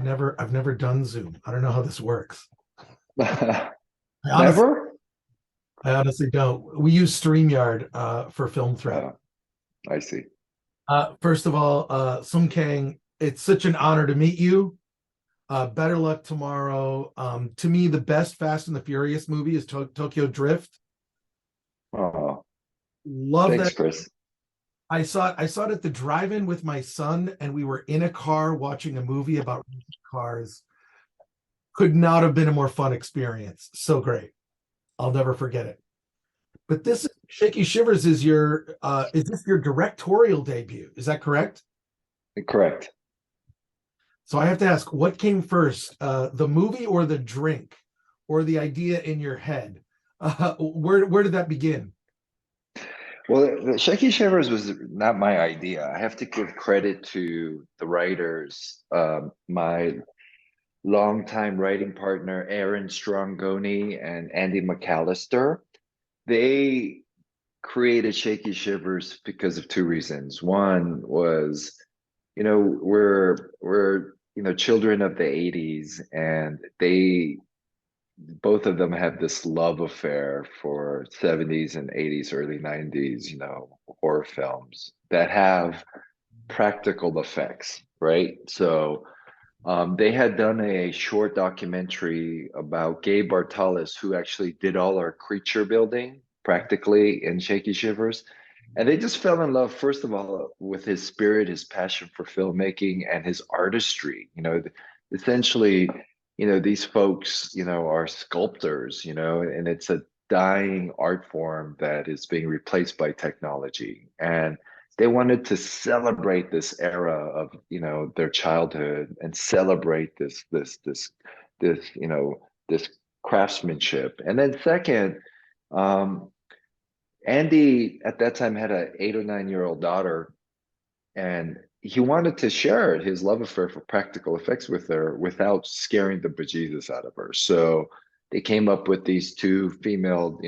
I've never done Zoom. I don't know how this works. I honestly, Never? I honestly don't. We use StreamYard for Film Threat. Uh, I see. First of all, Sung Kang, it's such an honor to meet you. Better luck tomorrow. To me, the best Fast and the Furious movie is Tokyo Drift. Oh, Love thanks, that. Chris. I saw it at the drive-in with my son, and we were in a car watching a movie about racing cars. Could not have been a more fun experience. So great. I'll never forget it. But this Shaky Shivers is this your directorial debut? Is that correct? Correct. So I have to ask, what came first, the movie or the drink, or the idea in your head? Where did that begin? Well, the Shaky Shivers was not my idea. I have to give credit to the writers. My longtime writing partner, Aaron Strongoni and Andy McAllister. They created Shaky Shivers because of two reasons. One was, we're children of the 80s, and they both of them have this love affair for 70s and 80s, early 90s, horror films that have practical effects, right? So they had done a short documentary about Gabe Bartalos, who actually did all our creature building practically in Shaky Shivers. And they just fell in love, first of all, with his spirit, his passion for filmmaking, and his artistry. Essentially, these folks, are sculptors, and it's a dying art form that is being replaced by technology. And they wanted to celebrate this era of, their childhood, and celebrate this craftsmanship. And then second, um, Andy at that time had an 8 or 9 year old daughter, and he wanted to share his love affair for practical effects with her without scaring the bejesus out of her. So they came up with these two female,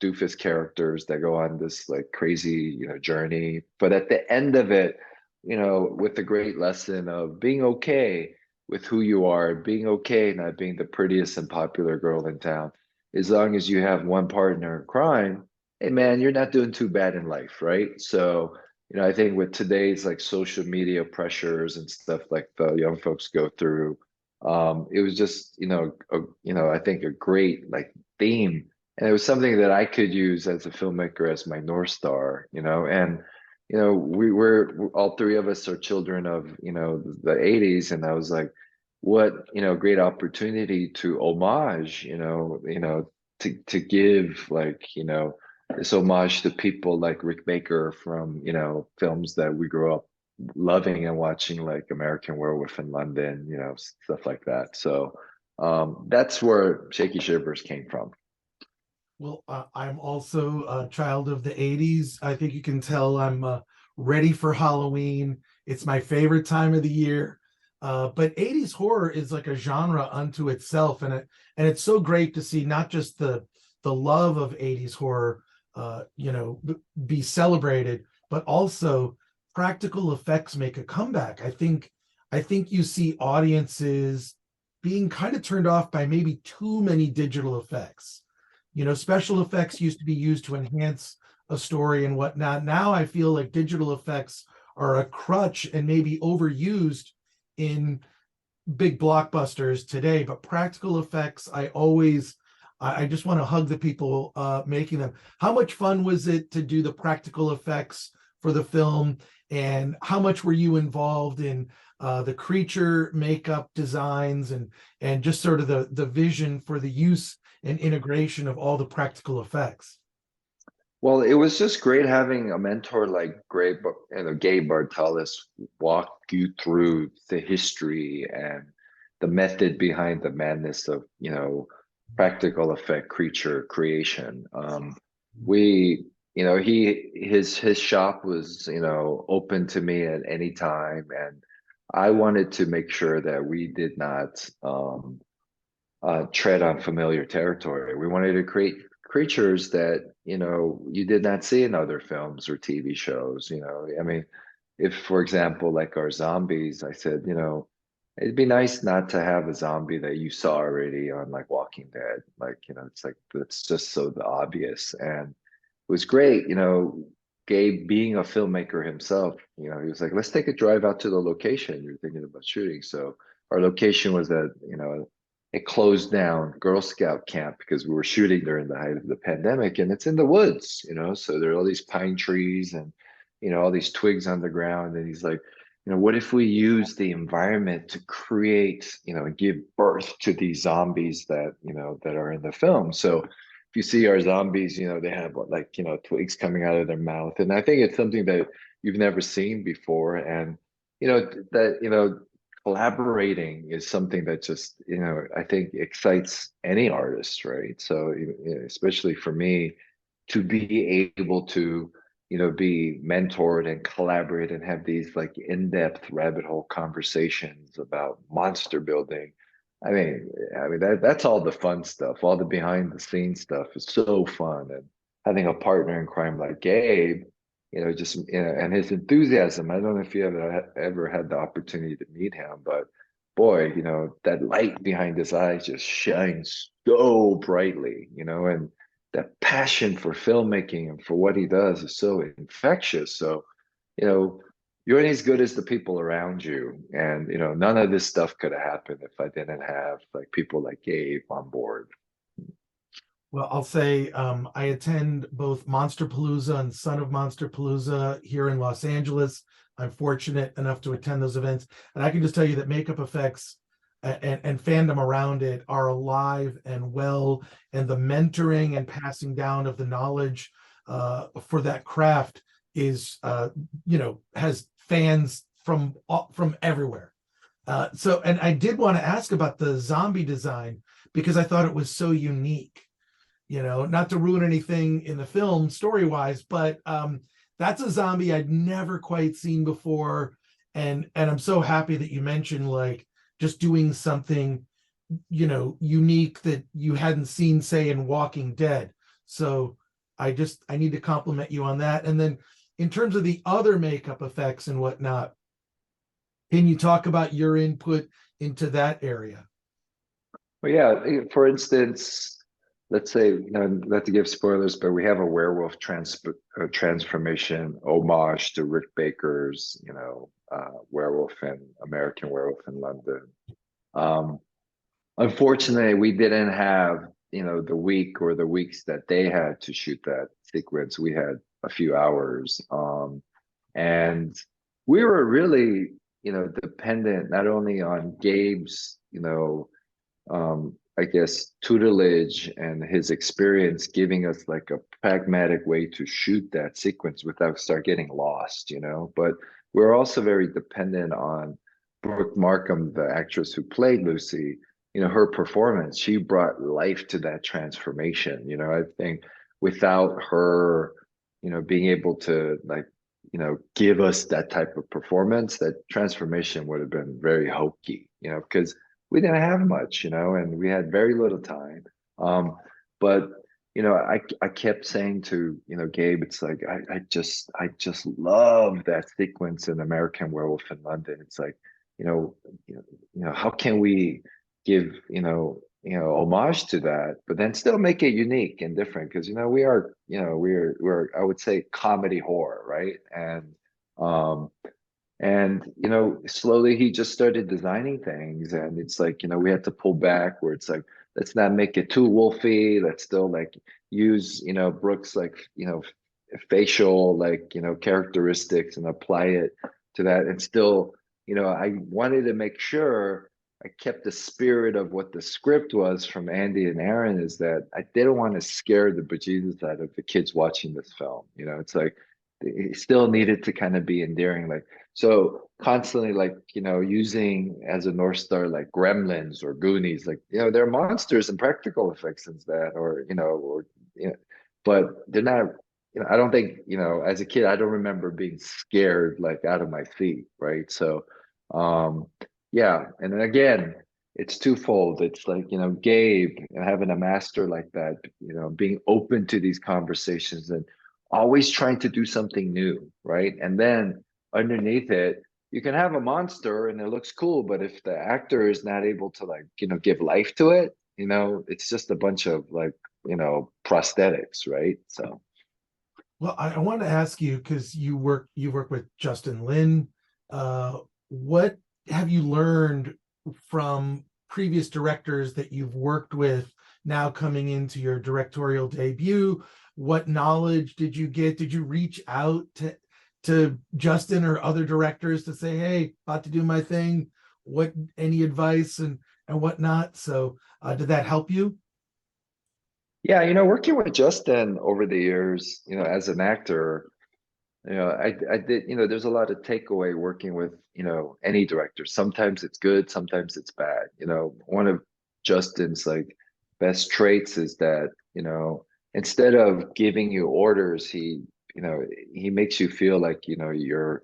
doofus characters that go on this like crazy, journey. But at the end of it, with the great lesson of being okay with who you are, being okay not being the prettiest and popular girl in town, as long as you have one partner in crime, hey man, you're not doing too bad in life, right? So I think with today's like social media pressures and stuff like the young folks go through, it was just, I think a great like theme. And it was something that I could use as a filmmaker as my North Star, and all three of us are children of, the 80s. And I was like, what, great opportunity to homage, to give like, this homage to people like Rick Baker from, films that we grew up loving and watching, like American Werewolf in London, stuff like that. So that's where Shaky Shivers came from. Well, I'm also a child of the 80s. I think you can tell I'm ready for Halloween. It's my favorite time of the year. But 80s horror is like a genre unto itself, and it's so great to see not just the love of 80s horror be celebrated, but also practical effects make a comeback. I think you see audiences being kind of turned off by maybe too many digital effects. Special effects used to be used to enhance a story and whatnot. Now I feel like digital effects are a crutch and maybe overused in big blockbusters today. But practical effects, I just want to hug the people making them. How much fun was it to do the practical effects for the film, and how much were you involved in the creature makeup designs, and just sort of the vision for the use and integration of all the practical effects? Well, it was just great having a mentor like Gabe Bartalos walk you through the history and the method behind the madness of, practical effect creature creation. We, his shop was, open to me at any time, and I wanted to make sure that we did not tread on familiar territory. We wanted to create creatures that you did not see in other films or TV shows. I mean, if for example, like our zombies, I said, It'd be nice not to have a zombie that you saw already on like Walking Dead. Like, it's like that's just so obvious. And it was great, Gabe being a filmmaker himself, he was like, let's take a drive out to the location you're thinking about shooting. So our location was at, a closed down Girl Scout camp because we were shooting during the height of the pandemic and it's in the woods, so there are all these pine trees and, all these twigs on the ground. And he's like, what if we use the environment to create, and give birth to these zombies that, that are in the film. So if you see our zombies, they have like, twigs coming out of their mouth. And I think it's something that you've never seen before. And, that, collaborating is something that just, I think excites any artist, right? So, especially for me to be able to, be mentored and collaborate and have these like in-depth rabbit hole conversations about monster building. I mean that's all the fun stuff. All the behind the scenes stuff is so fun, and having a partner in crime like Gabe, just and his enthusiasm. I don't know if you ever had the opportunity to meet him, but boy, that light behind his eyes just shines so brightly, and that passion for filmmaking and for what he does is so infectious. So, you know, you're only as good as the people around you. And, none of this stuff could have happened if I didn't have like people like Gabe on board. Well, I'll say I attend both Monster Palooza and Son of Monster Palooza here in Los Angeles. I'm fortunate enough to attend those events. And I can just tell you that makeup effects and fandom around it are alive and well. And the mentoring and passing down of the knowledge for that craft is, has fans from everywhere. And I did want to ask about the zombie design because I thought it was so unique, not to ruin anything in the film story wise, but that's a zombie I'd never quite seen before. And I'm so happy that you mentioned like just doing something, unique that you hadn't seen, say, in Walking Dead. So I need to compliment you on that. And then in terms of the other makeup effects and whatnot, can you talk about your input into that area? Well, yeah, for instance, let's say, not to give spoilers, but we have a werewolf transformation homage to Rick Baker's, werewolf in American Werewolf in London. Um, Unfortunately, we didn't have, the week or the weeks that they had to shoot that sequence. We had a few hours. And we were really, dependent not only on Gabe's, I guess, tutelage and his experience giving us like a pragmatic way to shoot that sequence without start getting lost, but we're also very dependent on Brooke Markham, the actress who played Lucy, her performance. She brought life to that transformation. I think without her, being able to like, give us that type of performance, that transformation would have been very hokey, because we didn't have much, and we had very little time. But I kept saying to Gabe, it's like I just love that sequence in American Werewolf in London. It's like how can we give homage to that, but then still make it unique and different because we are we're I would say comedy horror, right? Um, and slowly he just started designing things, and it's like we had to pull back where it's like let's not make it too wolfy. Let's still like use Brooks like facial like characteristics and apply it to that, and still I wanted to make sure I kept the spirit of what the script was from Andy and Aaron, is that I didn't want to scare the bejesus out of the kids watching this film. It's like it still needed to kind of be endearing, like so constantly like using as a North Star like Gremlins or Goonies, like they're monsters and practical effects and that, or but they're not. I don't think as a kid I don't remember being scared like out of my feet, right? So um yeah, and then again, it's twofold. It's like, Gabe and having a master like that, being open to these conversations and always trying to do something new, right? And then underneath it, you can have a monster and it looks cool, but if the actor is not able to like, give life to it, it's just a bunch of like, prosthetics, right? So Well, I want to ask you because you work with Justin Lin. What have you learned from previous directors that you've worked with now coming into your directorial debut? What knowledge did you get? Did you reach out to Justin or other directors to say, "Hey, about to do my thing. What any advice and whatnot?" So, did that help you? yeah, working with Justin over the years, as an actor, I did, there's a lot of takeaway working with, any director. Sometimes it's good, sometimes it's bad. One of Justin's like best traits is that, instead of giving you orders, he makes you feel like, you're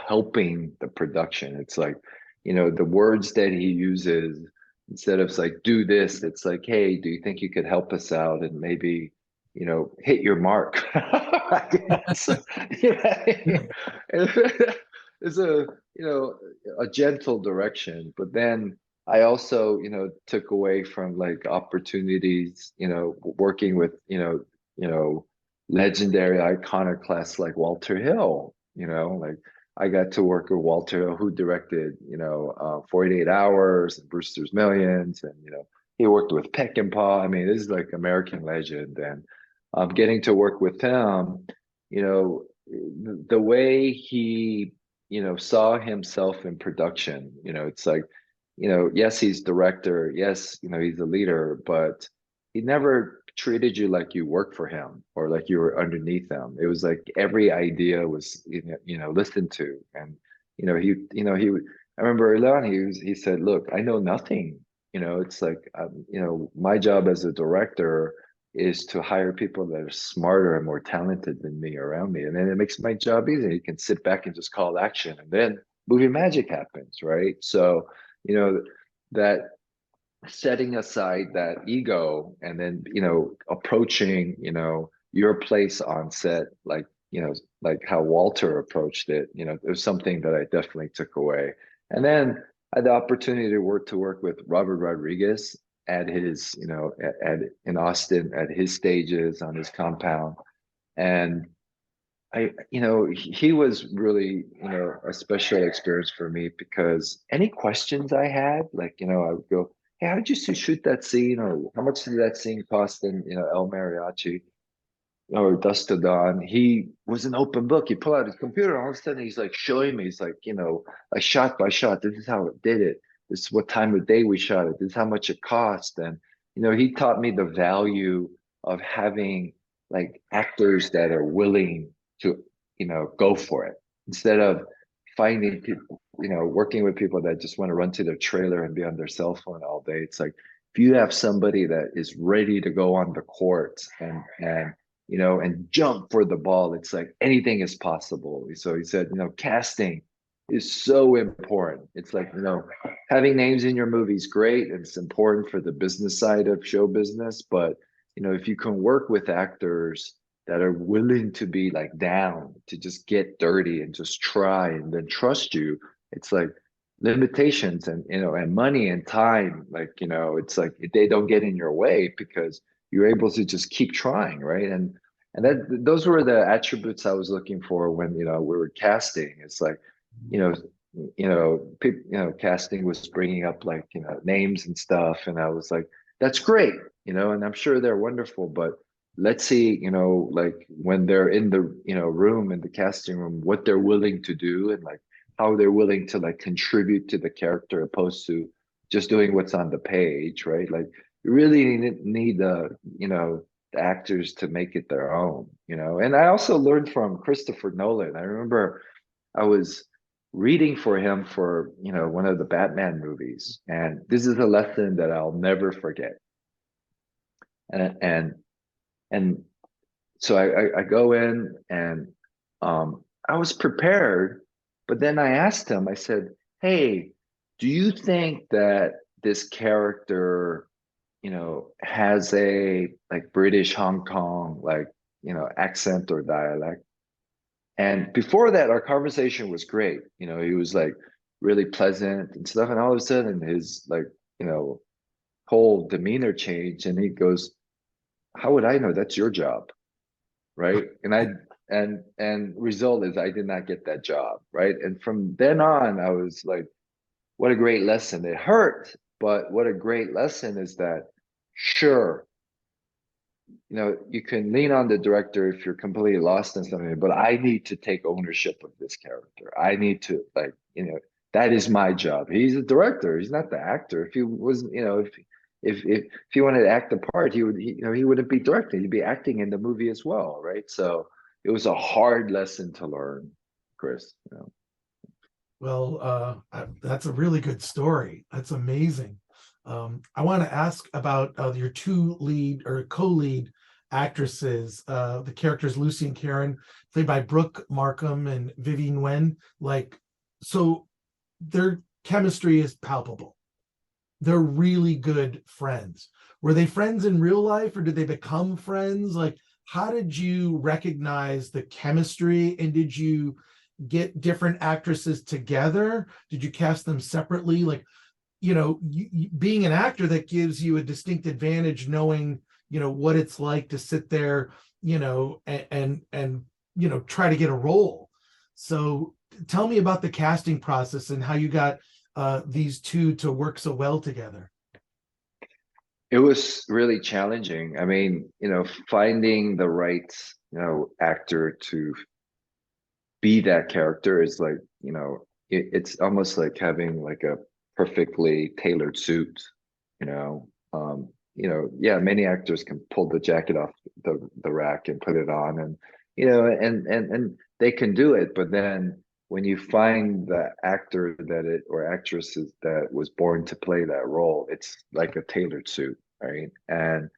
helping the production. It's like, the words that he uses, instead of like, do this, it's like, hey, do you think you could help us out and maybe, hit your mark? I guess. You know, it's a gentle direction, but then I also, took away from like opportunities, working with, legendary iconoclasts like Walter Hill, like I got to work with Walter Hill, who directed, 48 Hours and Brewster's Millions, and he worked with Peckinpah. I mean, this is like American legend, and getting to work with him, the way he, saw himself in production, it's like, yes, he's director, yes, he's a leader, but he never treated you like you worked for him or like you were underneath him. It was like every idea was, listened to, and he would. I remember early on, he said, "Look, I know nothing. It's like, my job as a director is to hire people that are smarter and more talented than me around me, and then it makes my job easy. You can sit back and just call action, and then movie magic happens, right? So, that setting aside that ego and then approaching your place on set like like how Walter approached it, it was something that I definitely took away. And then I had the opportunity to work with Robert Rodriguez at his at in Austin at his stages on his compound. And he was really, a special experience for me because any questions I had, like, I would go, "Hey, how did you shoot that scene?" Or "How much did that scene cost in, El Mariachi or Dust to Dawn?" He was an open book. He pulled out his computer, and all of a sudden he's like showing me, he's like, like shot by shot, this is how it did it. This is what time of day we shot it. This is how much it cost. And, he taught me the value of having like actors that are willing to, go for it instead of finding people, working with people that just want to run to their trailer and be on their cell phone all day. It's like, if you have somebody that is ready to go on the court and jump for the ball, it's like anything is possible. So he said, casting is so important. It's like, having names in your movie is great. And it's important for the business side of show business. But, if you can work with actors that are willing to be like down to just get dirty and just try and then trust you, it's like limitations and, and money and time. Like, it's like they don't get in your way because you're able to just keep trying, right? And those were the attributes I was looking for when we were casting. It's like, you know, casting was bringing up like names and stuff, and I was like, that's great, and I'm sure they're wonderful, but let's see, like when they're in the room in the casting room, what they're willing to do and like how they're willing to like contribute to the character opposed to just doing what's on the page, right? Like you really need the actors to make it their own, And I also learned from Christopher Nolan. I remember I was reading for him for, one of the Batman movies, and this is a lesson that I'll never forget. And and so I go in and I was prepared, but then I asked him, I said, "Hey, do you think that this character, has a like British Hong Kong, like, accent or dialect?" And before that, our conversation was great. You know, he was like really pleasant and stuff. And all of a sudden, his like, you know, whole demeanor changed. And he goes, "How would I know? That's your job." Right. And result is I did not get that job. Right. And from then on, I was like, what a great lesson. It hurt, but what a great lesson is that, sure, you know, you can lean on the director if you're completely lost in something, but I need to take ownership of this character. I need to, like, you know, that is my job. He's a director. He's not the actor. If he wasn't, you know, if he wanted to act the part, you know, he wouldn't be directing. He'd be acting in the movie as well, right? So it was a hard lesson to learn, Chris. You know. Well, that's a really good story. That's amazing. I want to ask about your two lead or co-lead actresses, the characters Lucy and Karen, played by Brooke Markham and Vyvy Nguyen. Like, so their chemistry is palpable. They're really good friends. Were they friends in real life, or did they become friends? Like, how did you recognize the chemistry, and did you get different actresses together? Did you cast them separately? Like, being an actor, that gives you a distinct advantage, knowing, what it's like to sit there, and try to get a role. So tell me about the casting process and how you got these two to work so well together. It was really challenging. I mean, finding the right, actor to be that character is like, it's almost like having like a perfectly tailored suit, you know. Yeah, many actors can pull the jacket off the rack and put it on, and and they can do it, but then when you find the actor that it or actresses that was born to play that role, it's like a tailored suit, right? And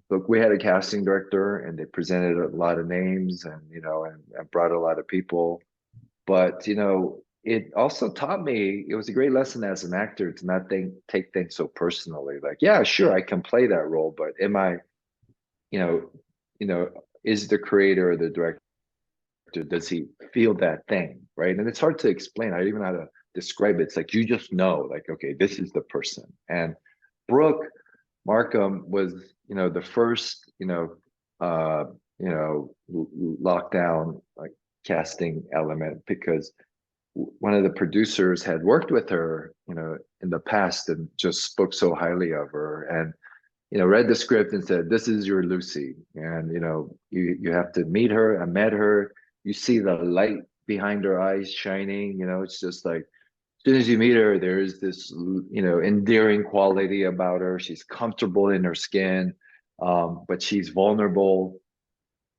look, we had a casting director, and they presented a lot of names, and and brought a lot of people. But it also taught me, it was a great lesson as an actor to not take things so personally. Like, yeah, sure, I can play that role, but am I, you know, is the creator or the director, does he feel that thing, right? And it's hard to explain. I don't even know how to describe it. It's like you just know, like, okay, this is the person. And Brooke Markham was, the first, lockdown like casting element, because one of the producers had worked with her, in the past, and just spoke so highly of her, and read the script and said, "This is your Lucy," and you have to meet her. I met her. You see the light behind her eyes shining. It's just like as soon as you meet her, there is this endearing quality about her. She's comfortable in her skin, but she's vulnerable,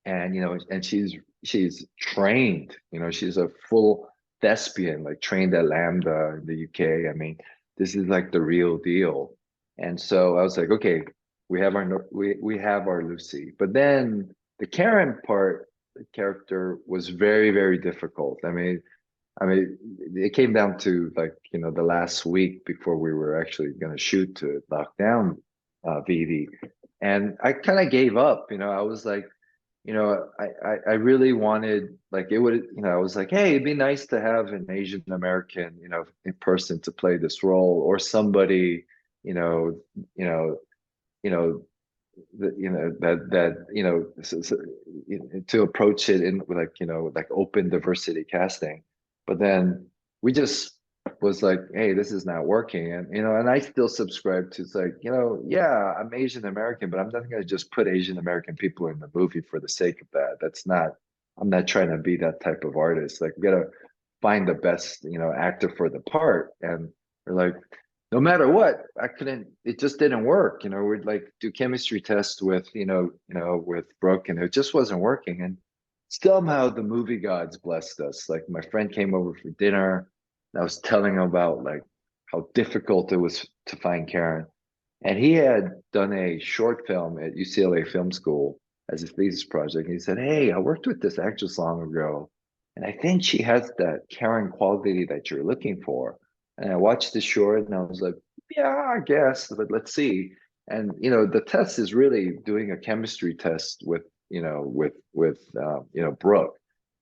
and and she's trained. She's a full thespian, like trained at Lambda in the UK. I mean, this is like the real deal. And so I was like, okay, we have our Lucy. But then the Karen part, the character was very, very difficult. I mean, it came down to like, the last week before we were actually going to shoot to lock down Vyvy. And I kind of gave up. I was like, I really wanted, like, it would, I was like, hey, it'd be nice to have an Asian American, in person to play this role, or somebody, you know, you know, you know, to approach it in like, like open diversity casting. But then we just was like, hey, this is not working. And and I still subscribe to, it's like, yeah, I'm Asian American, but I'm not gonna just put Asian American people in the movie for the sake of that. That's not, I'm not trying to be that type of artist. Like, we gotta find the best, actor for the part. And we're like, no matter what, I couldn't, it just didn't work. We'd like do chemistry tests with, with Brooke, and it just wasn't working. And somehow the movie gods blessed us. Like, my friend came over for dinner, and I was telling him about like how difficult it was to find Karen. And he had done a short film at UCLA Film School as a thesis project. And he said, hey, I worked with this actress long ago, and I think she has that Karen quality that you're looking for. And I watched the short, and I was like, yeah, I guess, but let's see. And the test is really doing a chemistry test with Brooke.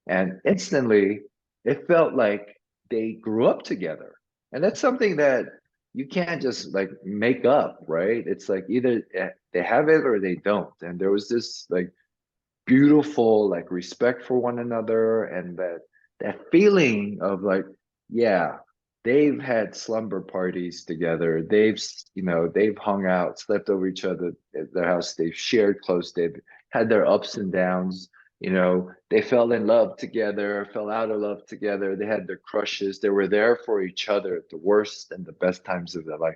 And instantly it felt like they grew up together. And that's something that you can't just like make up, right? It's like either they have it or they don't. And there was this like beautiful like respect for one another, and that feeling of like, yeah, they've had slumber parties together, they've hung out, slept over each other at their house, they've shared clothes, they've had their ups and downs, they fell in love together, fell out of love together, they had their crushes, they were there for each other at the worst and the best times of their life.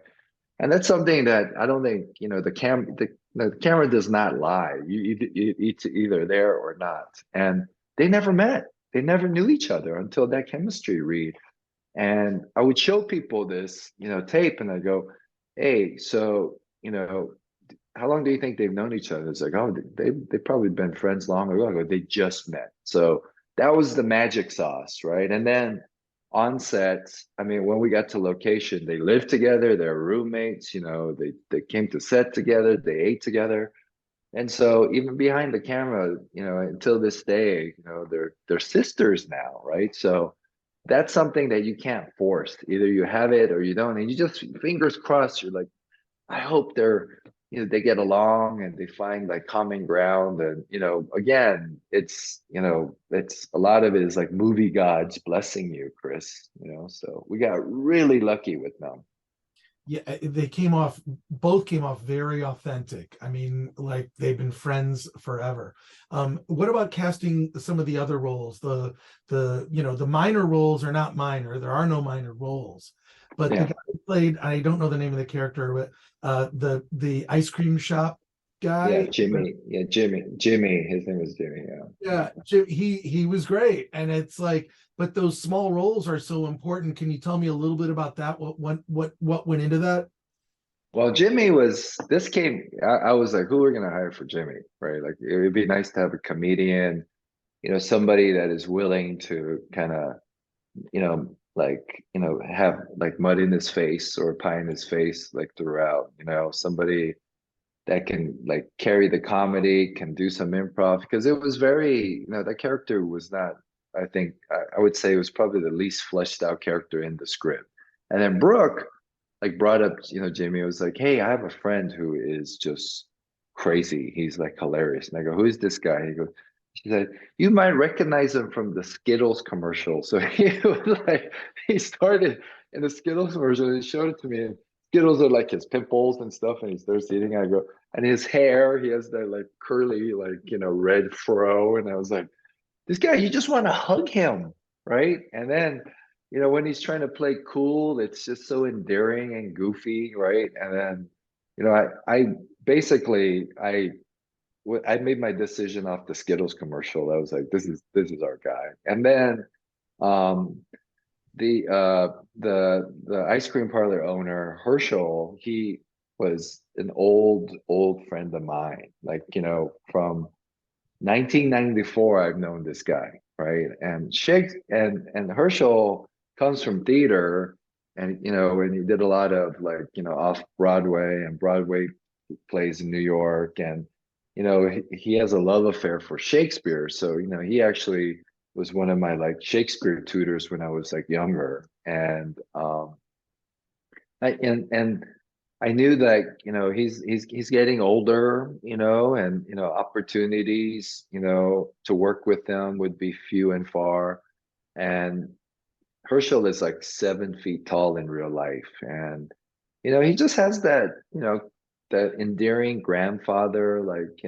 And that's something that I don't think, the camera does not lie. It's either there or not. And they never met. They never knew each other until that chemistry read. And I would show people this, tape, and I go, hey, so, how long do you think they've known each other? It's like, oh, they've probably been friends long ago. I go, they just met. So that was the magic sauce, right? And then on set, I mean, when we got to location, they lived together, they're roommates, they came to set together, they ate together. And so even behind the camera, until this day, they're sisters now, right? So that's something that you can't force. Either you have it or you don't. And you just fingers crossed, you're like, I hope they get along and they find like common ground. And, again, it's a lot of it is like movie gods blessing you, Chris, so we got really lucky with them. Yeah, they came off, both came off very authentic. I mean, like they've been friends forever. What about casting some of the other roles? The minor roles are not minor. There are no minor roles. But the Yeah. guy who played, I don't know the name of the character, but the ice cream shop Yeah, guy. Jimmy. Yeah, Jimmy. His name is Jimmy. Yeah. Yeah, he was great. And it's like, but those small roles are so important. Can you tell me a little bit about that? What went into that? Well, Jimmy was this came. I was like, who are we gonna hire for Jimmy, right? Like, it would be nice to have a comedian, somebody that is willing to kind of, have like mud in his face or pie in his face, like throughout, somebody that can like carry the comedy, can do some improv, because it was very, that character was not, I think, I would say it was probably the least fleshed out character in the script. And then Brooke like brought up, Jimmy was like, hey, I have a friend who is just crazy. He's like hilarious. And I go, who is this guy? He goes, she said, you might recognize him from the Skittles commercial. So he was like, he started in the Skittles commercial and he showed it to me. And Skittles are like his pimples and stuff, and he starts eating. I go, and his hair, he has that like curly, like, red fro. And I was like, this guy, you just want to hug him, right? And then, when he's trying to play cool, it's just so endearing and goofy, right? And then, I basically I made my decision off the Skittles commercial. I was like, this is our guy. And then um the ice cream parlor owner, Herschel, he was an old friend of mine. Like, from 1994, I've known this guy, right? And Herschel comes from theater, and and he did a lot of like off Broadway and Broadway plays in New York, and he has a love affair for Shakespeare. So he actually was one of my like Shakespeare tutors when I was like younger, and and I knew that he's getting older, and opportunities to work with them would be few and far. And Herschel is like 7 feet tall in real life, and he just has that that endearing grandfather, like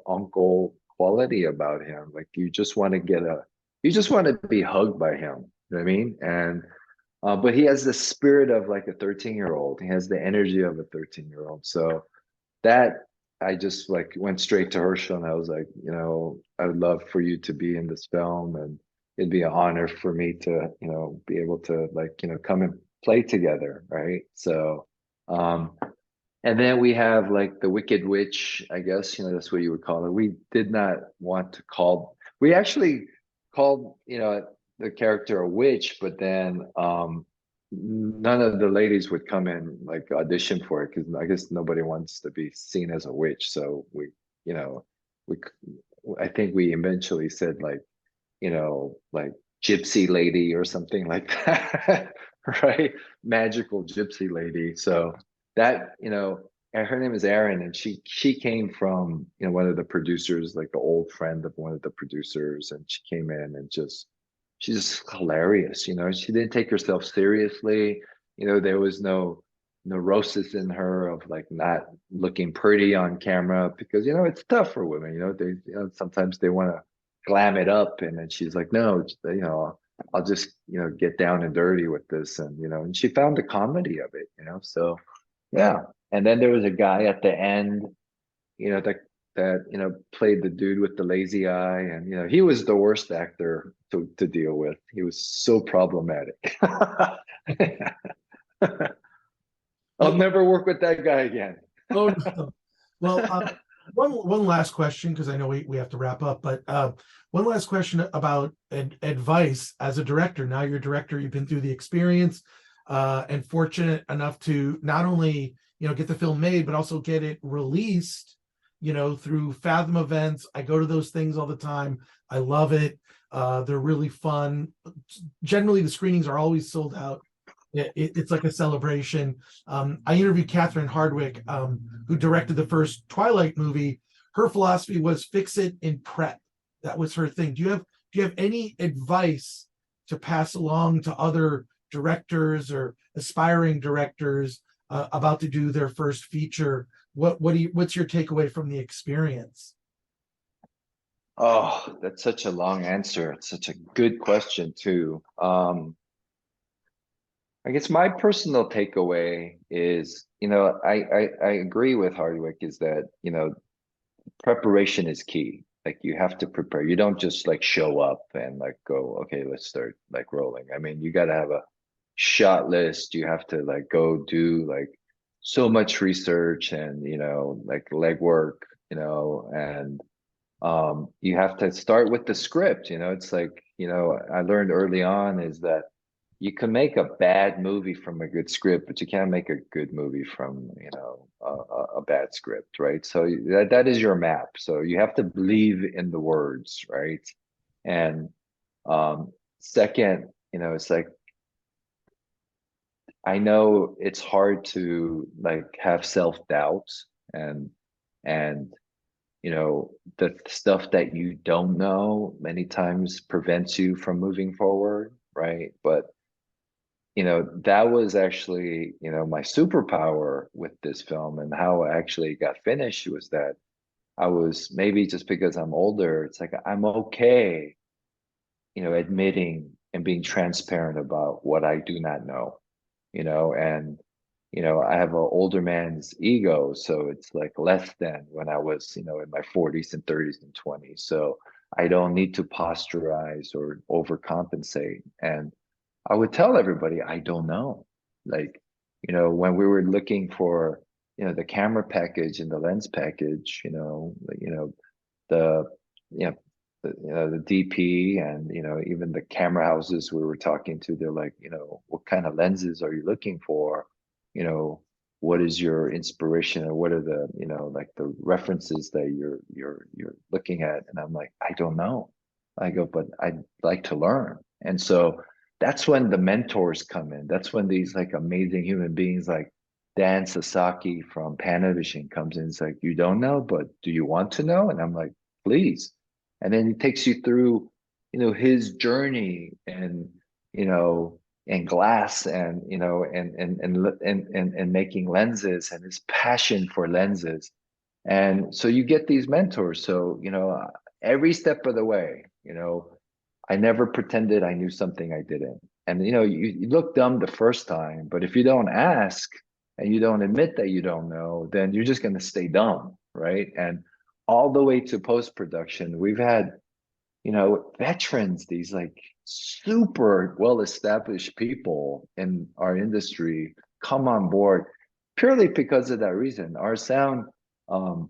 uncle quality about him. Like you just want to be hugged by him. You know what I mean? And but he has the spirit of like a 13-year-old. He has the energy of a 13-year-old. So that I just like went straight to Herschel, and I was like, I would love for you to be in this film, and it'd be an honor for me to, be able to like, come and play together, right? So, and then we have like the Wicked Witch, I guess, that's what you would call it. We did not want to call, we actually called, the character a witch, but then none of the ladies would come in like audition for it, because I guess nobody wants to be seen as a witch. So we, you know, we, I think we eventually said like, like gypsy lady or something like that, right? Magical gypsy lady. So that, and her name is Erin, and she came from, one of the producers, like the old friend of one of the producers, and she came in and she's just hilarious. She didn't take herself seriously. There was no neurosis in her of like not looking pretty on camera, because it's tough for women. They sometimes they want to glam it up, and then she's like, no, I'll just get down and dirty with this, and she found the comedy of it. So yeah. And then there was a guy at the end, that played the dude with the lazy eye, and he was the worst actor to deal with. He was so problematic. I'll Well, never work with that guy again. oh no. Well, one last question, because I know we have to wrap up, but one last question about advice as a director. Now you're a director, you've been through the experience, and fortunate enough to not only get the film made, but also get it released, through Fathom events. I go to those things all the time. I love it. They're really fun. Generally, the screenings are always sold out. It's like a celebration. I interviewed Catherine Hardwicke, who directed the first Twilight movie. Her philosophy was fix it in prep. That was her thing. Do you have any advice to pass along to other directors or aspiring directors about to do their first feature? What's your takeaway from the experience? Oh, that's such a long answer. It's such a good question too. I guess my personal takeaway is, I agree with Hardwick, is that, preparation is key. Like you have to prepare. You don't just like show up and like go, okay, let's start like rolling. I mean, you got to have a shot list. You have to like go do like so much research and, like legwork, and you have to start with the script. It's like, I learned early on is that you can make a bad movie from a good script, but you can't make a good movie from, a bad script, right? So that is your map. So you have to believe in the words, right? And second, it's like, I know it's hard to like have self-doubt, and and the stuff that you don't know many times prevents you from moving forward, right? But that was actually, my superpower with this film, and how I actually got finished was that I was, maybe just because I'm older, it's like I'm okay, admitting and being transparent about what I do not know, and I have an older man's ego, so it's like less than when I was, in my 40s and 30s and 20s. So I don't need to posturize or overcompensate. And I would tell everybody, I don't know. Like, when we were looking for, the camera package and the lens package, the, you know, the DP, and, even the camera houses we were talking to, they're like, what kind of lenses are you looking for? You know, what is your inspiration, or what are the, like the references that you're looking at? And I'm like, I don't know. I go, but I'd like to learn. And so that's when the mentors come in. That's when these like amazing human beings like Dan Sasaki from Panavision comes in. It's like, you don't know, but do you want to know? And I'm like, please. And then he takes you through, his journey, and, and glass, and, and making lenses, and his passion for lenses. And so you get these mentors. So, every step of the way, I never pretended I knew something I didn't. And you look dumb the first time, but if you don't ask and you don't admit that you don't know, then you're just going to stay dumb, right? And all the way to post production, we've had, veterans, these like super well established people in our industry come on board purely because of that reason. Our sound um,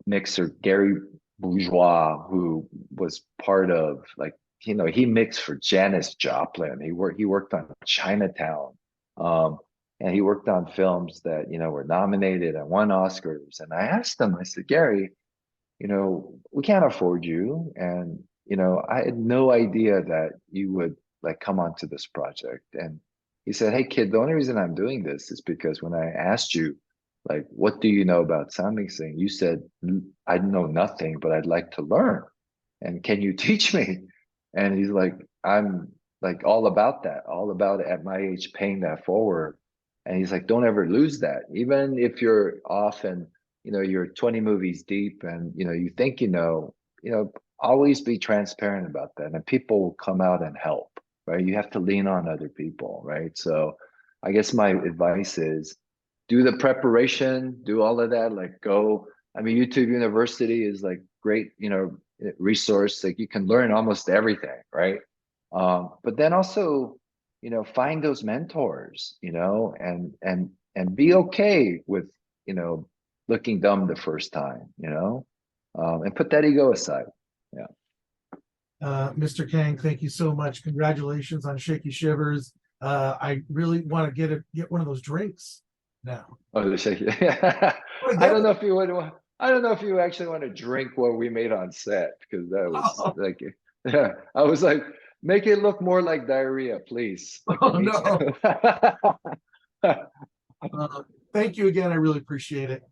mixer, Gary Bourgeois, who was part of like, he mixed for Janis Joplin. He worked on Chinatown. Um, and he worked on films that, were nominated and won Oscars. And I asked him, I said, Gary, we can't afford you. And I had no idea that you would like come onto this project. And he said, hey kid, the only reason I'm doing this is because when I asked you, like, what do you know about sound mixing? You said, I know nothing, but I'd like to learn. And can you teach me? And he's like, I'm like all about that, all about it at my age, paying that forward. And he's like, don't ever lose that. Even if you're off and you're 20 movies deep and you think always be transparent about that. And people will come out and help, right? You have to lean on other people, right? So I guess my advice is do the preparation, do all of that, like go. I mean, YouTube University is like great, resource. Like you can learn almost everything, right? But then also, find those mentors, and be okay with, looking dumb the first time, and put that ego aside. Yeah. Mr. Kang, thank you so much. Congratulations on Shaky Shivers. I really want to get one of those drinks now. Oh, the shaky. I I get don't it. know if you would. I don't know if you actually want to drink what we made on set because that was Oh, like, yeah. I was like, make it look more like diarrhea, please. Like oh it needs. no. Thank you again. I really appreciate it.